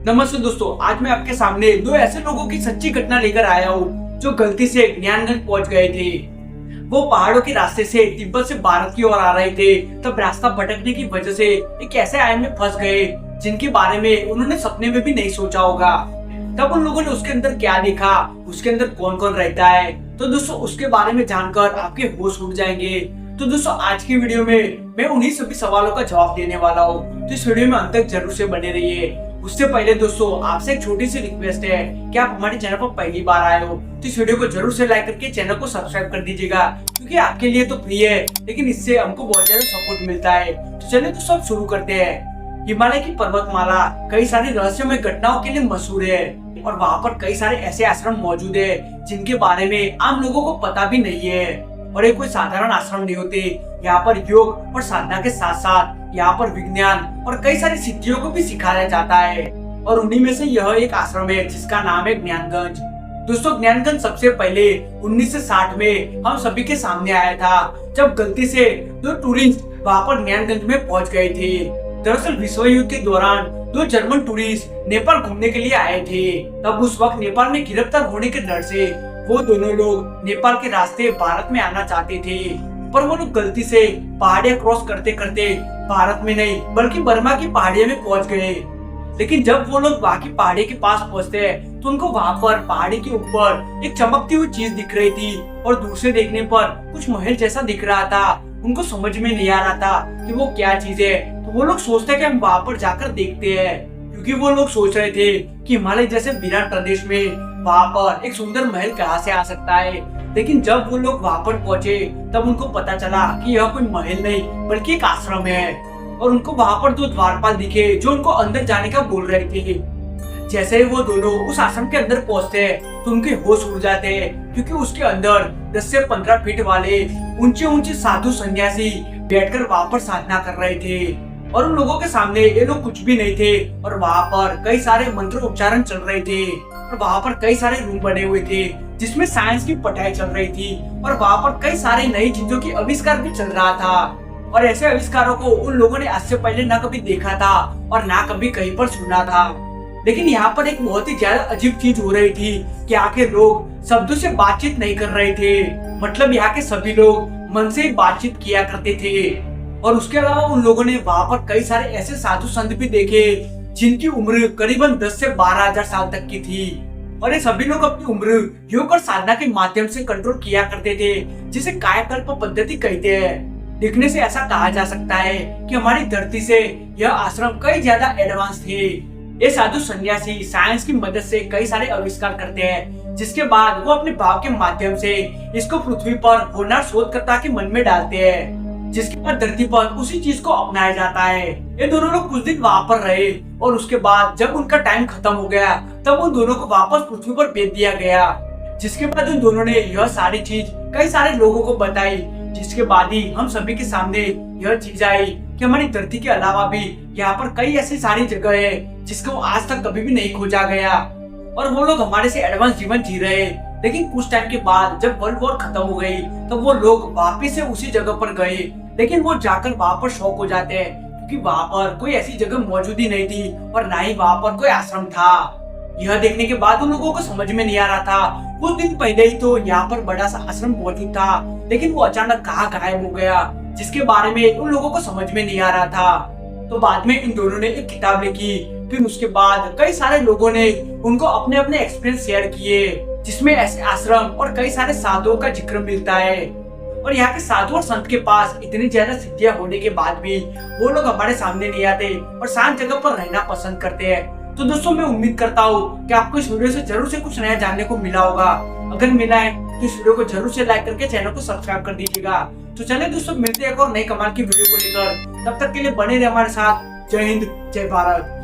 नमस्ते दोस्तों, आज मैं आपके सामने दो ऐसे लोगों की सच्ची घटना लेकर आया हूँ जो गलती से ज्ञानगंज पहुंच गए थे। वो पहाड़ों के रास्ते से तिब्बत से भारत की ओर आ रहे थे। तब रास्ता भटकने की वजह से एक ऐसे आय में फंस गए जिनके बारे में उन्होंने सपने में भी नहीं सोचा होगा। तब उन लोगों ने उसके अंदर क्या देखा, उसके अंदर कौन कौन रहता है, तो दोस्तों उसके बारे में जानकर आपके होश उड़ जाएंगे। तो दोस्तों आज की वीडियो में मैं उन्हीं सभी सवालों का जवाब देने वाला हूँ, तो इस वीडियो में अंत तक जरूर से बने रहिए। उससे पहले दोस्तों आपसे एक छोटी सी रिक्वेस्ट है कि आप हमारे चैनल पर पहली बार आए हो तो इस वीडियो को जरूर से लाइक करके चैनल को सब्सक्राइब कर दीजिएगा, क्योंकि आपके लिए तो फ्री है लेकिन इससे हमको बहुत ज्यादा सपोर्ट मिलता है। तो चलिए दोस्तों अब शुरू करते हैं। हिमालय की पर्वतमाला कई सारी रहस्यमय घटनाओं के लिए मशहूर है और वहाँ पर कई सारे ऐसे आश्रम मौजूद है जिनके बारे में आम लोगों को पता भी नहीं है। और ये कोई साधारण आश्रम नहीं होते। यहाँ पर योग और साधना के साथ साथ यहाँ पर विज्ञान और कई सारी सिद्धियों को भी सिखाया जाता है, और उन्हीं में से यह एक आश्रम है जिसका नाम है ज्ञानगंज। दोस्तों ज्ञानगंज सबसे पहले 1960 में हम सभी के सामने आया था, जब गलती से दो टूरिस्ट वहाँ पर ज्ञानगंज में पहुँच गए थे। दरअसल विश्व युद्ध के दौरान दो जर्मन टूरिस्ट नेपाल घूमने के लिए आए थे। तब उस वक्त नेपाल में गिरफ्तार होने के डर से वो दोनों लोग नेपाल के रास्ते भारत में आना चाहते थे, पर वो लोग गलती से पहाड़ियां क्रॉस करते करते भारत में नहीं बल्कि बर्मा की पहाड़ियों में पहुंच गए। लेकिन जब वो लोग वहाँ की पहाड़ी के पास पहुंचते हैं तो उनको वहाँ पर पहाड़ी के ऊपर एक चमकती हुई चीज दिख रही थी, और दूर से देखने पर कुछ महल जैसा दिख रहा था। उनको समझ में नहीं आ रहा था कि वो क्या चीज है। तो वो लोग सोचते कि हम वहाँ पर जाकर देखते हैं, क्योंकि वो लोग सोच रहे थे कि हिमालय जैसे विराट प्रदेश में वहाँ पर एक सुंदर महल कहाँ से आ सकता है। लेकिन जब वो लोग वहाँ पर पहुँचे तब उनको पता चला कि यह कोई महल नहीं बल्कि एक आश्रम है, और उनको वहाँ पर दो द्वारपाल दिखे जो उनको अंदर जाने का बोल रहे थे। जैसे ही वो दोनों उस आश्रम के अंदर पहुँचते हैं तो उनके होश उड़ जाते हैं, क्योंकि उसके अंदर 10 से 15 फीट वाले ऊंचे ऊंचे साधु सन्यासी बैठकर वहाँ पर साधना कर रहे थे, और उन लोगों के सामने ये लोग कुछ भी नहीं थे। और वहाँ पर कई सारे मंत्र उच्चारण चल रहे थे, और वहाँ पर कई सारे रूम बने हुए थे जिसमें साइंस की पढ़ाई चल रही थी, और वहाँ पर कई सारे नई चीजों की आविष्कार भी चल रहा था। और ऐसे आविष्कारों को उन लोगों ने आज से पहले ना कभी देखा था और ना कभी कहीं पर सुना था। लेकिन यहाँ पर एक बहुत ही ज्यादा अजीब चीज हो रही थी कि आखिर लोग शब्दों से बातचीत नहीं कर रहे थे, मतलब यहाँ के सभी लोग मन से ही बातचीत किया करते थे। और उसके अलावा उन लोगों ने वहाँ पर कई सारे ऐसे साधु संत भी देखे जिनकी उम्र करीबन 10 से 12,000 साल तक की थी, और ये सभी लोग अपनी उम्र योग और साधना के माध्यम से कंट्रोल किया करते थे, जिसे कायाकल्प पद्धति कहते हैं। देखने से ऐसा कहा जा सकता है कि हमारी धरती से यह आश्रम कई ज्यादा एडवांस थे। ये साधु सन्यासी साइंस की मदद से कई सारे आविष्कार करते हैं, जिसके बाद वो अपने भाव के माध्यम से इसको पृथ्वी पर होनहार शोधकर्ता के मन में डालते हैं, जिसके बाद धरती पर उसी चीज को अपनाया जाता है। ये दोनों लोग कुछ दिन वहाँ पर रहे, और उसके बाद जब उनका टाइम खत्म हो गया तब उन दोनों को वापस पृथ्वी पर भेज दिया गया, जिसके बाद उन दोनों ने यह सारी चीज कई सारे लोगों को बताई, जिसके बाद ही हम सभी के सामने यह चीज आई कि हमारी धरती के अलावा भी यहाँ पर कई ऐसी सारी जगह है जिसको आज तक कभी भी नहीं खोजा गया, और वो लोग हमारे से एडवांस जीवन जी रहे। लेकिन कुछ टाइम के बाद जब वर्ल्ड वॉर खत्म हो गई तो वो लोग वापिस से उसी जगह पर गए, लेकिन वो जाकर वहाँ पर शॉक हो जाते हैं, क्योंकि वहाँ पर कोई ऐसी जगह मौजूद ही नहीं थी और ना ही वहाँ पर कोई आश्रम था। यह देखने के बाद उन लोगों को समझ में नहीं आ रहा था। कुछ दिन पहले ही तो यहाँ पर बड़ा सा आश्रम मौजूद था, लेकिन वो अचानक कहाँ गायब हो गया, जिसके बारे में उन लोगों को समझ में नहीं आ रहा था। तो बाद में इन दोनों ने एक किताब लिखी, फिर उसके बाद कई सारे लोगों ने उनको अपने अपने एक्सपीरियंस शेयर किए, जिसमें ऐसे आश्रम और कई सारे साधुओं का जिक्र मिलता है। और यहाँ के साधु और संत के पास इतनी ज्यादा सिद्धियां होने के बाद भी वो लोग हमारे सामने नहीं आते और शांत जगह पर रहना पसंद करते हैं। तो दोस्तों मैं उम्मीद करता हूँ कि आपको इस वीडियो से जरूर से कुछ नया जानने को मिला होगा। अगर मिला है तो इस वीडियो को जरूर से लाइक करके चैनल को सब्सक्राइब कर दीजिएगा। तो चलिए दोस्तों मिलते हैं एक और नई कमाल की वीडियो को लेकर, तब तक के लिए बने रहे हमारे साथ। जय हिंद, जय भारत।